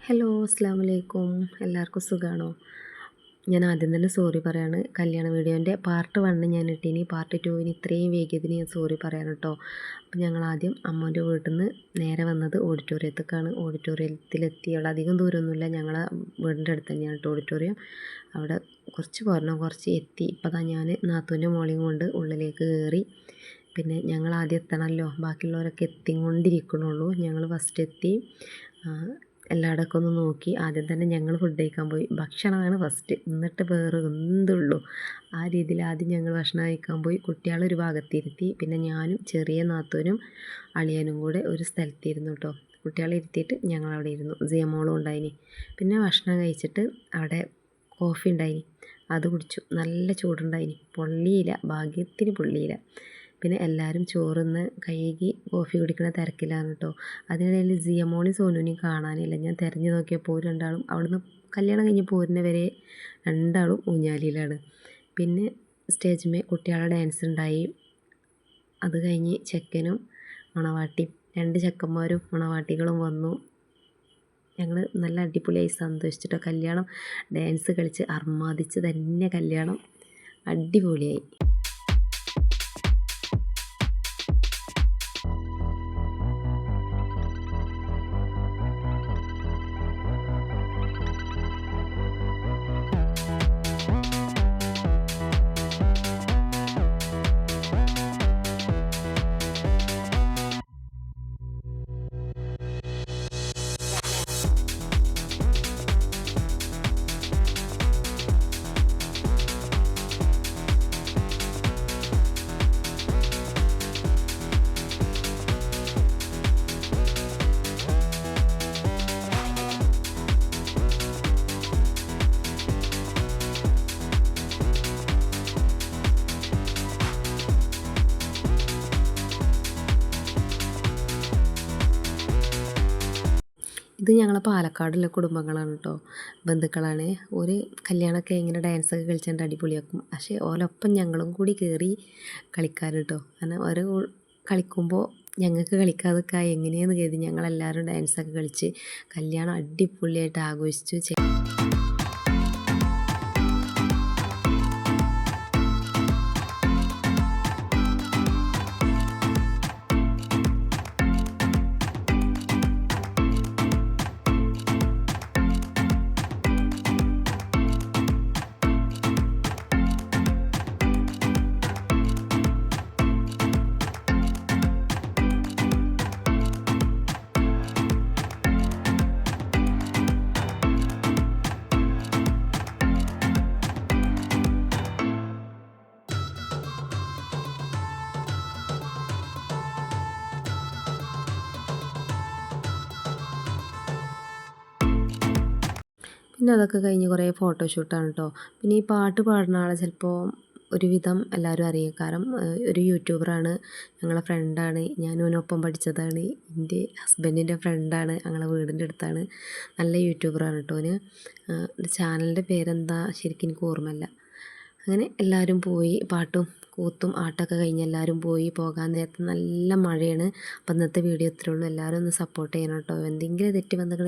Hello അസ്സലാമു അലൈക്കും. എല്ലാവർക്കും സുഖമാണോ? ഞാൻ ആദ്യം തന്നെ സോറി പറയാണ്. കല്യാണ വീഡിയോൻ്റെ പാർട്ട് 1 ഞാൻ ഇട്ടീനി. പാർട്ട് 2 ഇത്രയും വൈകിയതിന് ഞാൻ സോറി പറയാണ് കേട്ടോ. അപ്പം ഞങ്ങൾ ആദ്യം അമ്മേൻ്റെ വീട്ടിൽ നിന്ന് നേരെ വന്നത് ഓഡിറ്റോറിയത്തേക്കാണ്. ഓഡിറ്റോറിയത്തിലെത്തി. അവിടെ അധികം ദൂരമൊന്നുമില്ല, ഞങ്ങളെ വീടിൻ്റെ അടുത്ത് തന്നെയാണ് കേട്ടോ ഓഡിറ്റോറിയം. അവിടെ കുറച്ച് പോരണം, കുറച്ച് എത്തി. ഇപ്പം ദാ ഞാൻ നാത്തൂൻ്റെ മോളെയും കൊണ്ട് ഉള്ളിലേക്ക് കയറി. പിന്നെ ഞങ്ങൾ ആദ്യം എത്തണമല്ലോ, ബാക്കിയുള്ളവരൊക്കെ എത്തിക്കൊണ്ടിരിക്കണുള്ളൂ. ഞങ്ങൾ ഫസ്റ്റ് എത്തി. എല്ലായിടമൊക്കെ ഒന്ന് നോക്കി. ആദ്യം തന്നെ ഞങ്ങൾ ഫുഡ് കഴിക്കാൻ പോയി. ഭക്ഷണമാണ് ഫസ്റ്റ്, എന്നിട്ട് വേറെ എന്തുള്ളൂ ആ രീതിയിൽ ആദ്യം ഞങ്ങൾ ഭക്ഷണം കഴിക്കാൻ പോയി. കുട്ടികളൊരു ഭാഗത്തിരുത്തി. പിന്നെ ഞാനും ചെറിയ നാത്തൂനും അളിയനും കൂടെ ഒരു സ്ഥലത്തിരുന്നു കേട്ടോ. കുട്ടികളെ ഇരുത്തിയിട്ട് ഞങ്ങളവിടെ ഇരുന്നു. സിയമോളും ഉണ്ടായിനി. പിന്നെ ഭക്ഷണം കഴിച്ചിട്ട് അവിടെ കോഫി ഉണ്ടായിനി, അത് കുടിച്ചു. നല്ല ചൂടുണ്ടായിനി, പൊള്ളിയില്ല, ഭാഗ്യത്തിന് പൊള്ളിയില്ല. പിന്നെ എല്ലാവരും ചോറിന്ന് കഴുകി കോഫി കുടിക്കുന്ന തിരക്കിലാണ് കേട്ടോ. അതിനിടയിൽ സിയമോളി സോനുവിനെയും കാണാനില്ല. ഞാൻ തിരഞ്ഞു നോക്കിയപ്പോൾ രണ്ടാളും അവിടുന്ന് കല്യാണം കഴിഞ്ഞ് പോരുന്നവരെ രണ്ടാളും ഊഞ്ഞാലിയിലാണ്. പിന്നെ സ്റ്റേജിന്മേൽ കുട്ടികളുടെ ഡാൻസ് ഉണ്ടായി. അത് കഴിഞ്ഞ് ചെക്കനും മണവാട്ടി, 2 ചെക്കന്മാരും മണവാട്ടികളും വന്നു. ഞങ്ങൾ നല്ല അടിപൊളിയായി സന്തോഷിച്ചിട്ടോ. കല്യാണം ഡാൻസ് കളിച്ച് അർമാദിച്ച് തന്നെ കല്യാണം അടിപൊളിയായി. ഇത് ഞങ്ങളെ പാലക്കാടുള്ള കുടുംബങ്ങളാണ് കേട്ടോ, ബന്ധുക്കളാണ്. ഒരു കല്യാണമൊക്കെ ഇങ്ങനെ ഡാൻസൊക്കെ കളിച്ചുകൊണ്ട് അടിപൊളിയാക്കും. പക്ഷേ ഓലൊപ്പം ഞങ്ങളും കൂടി കയറി കളിക്കാൻ കേട്ടോ. കാരണം ഒരു കളിക്കുമ്പോൾ ഞങ്ങൾക്ക് കളിക്കാതൊക്കെ എങ്ങനെയാണെന്ന് കരുതി ഞങ്ങളെല്ലാവരും ഡാൻസൊക്കെ കളിച്ച് കല്യാണം അടിപൊളിയായിട്ട് ആഘോഷിച്ചു. പിന്നെ അതൊക്കെ കഴിഞ്ഞ് കുറേ ഫോട്ടോഷൂട്ടാണ് കേട്ടോ. പിന്നെ ഈ പാട്ട് പാടുന്ന ആളെ ചിലപ്പോൾ ഒരുവിധം എല്ലാവരും അറിയും. കാരണം ഒരു യൂട്യൂബറാണ്, ഞങ്ങളെ ഫ്രണ്ടാണ്, ഞാനും ഓനൊപ്പം പഠിച്ചതാണ്, എൻ്റെ ഹസ്ബൻഡിൻ്റെ ഫ്രണ്ടാണ്, ഞങ്ങളെ വീടിൻ്റെ അടുത്താണ്. നല്ല യൂട്യൂബറാണ് കേട്ടോ ഓന്. ചാനലിൻ്റെ പേരെന്താ ശരിക്കും എനിക്ക് ഓർമ്മയില്ല. അങ്ങനെ എല്ലാവരും പോയി. പാട്ടും കൂത്തും ആട്ടമൊക്കെ കഴിഞ്ഞ് എല്ലാവരും പോയി. പോകാൻ നേരത്ത് നല്ല മഴയാണ്. അപ്പം ഇന്നത്തെ വീഡിയോ ഇത്രയേ ഉള്ളൂ. എല്ലാവരും ഒന്ന് സപ്പോർട്ട് ചെയ്യണം കേട്ടോ. എന്തെങ്കിലും തെറ്റ് വന്നിട്ടുണ്ടെങ്കിൽ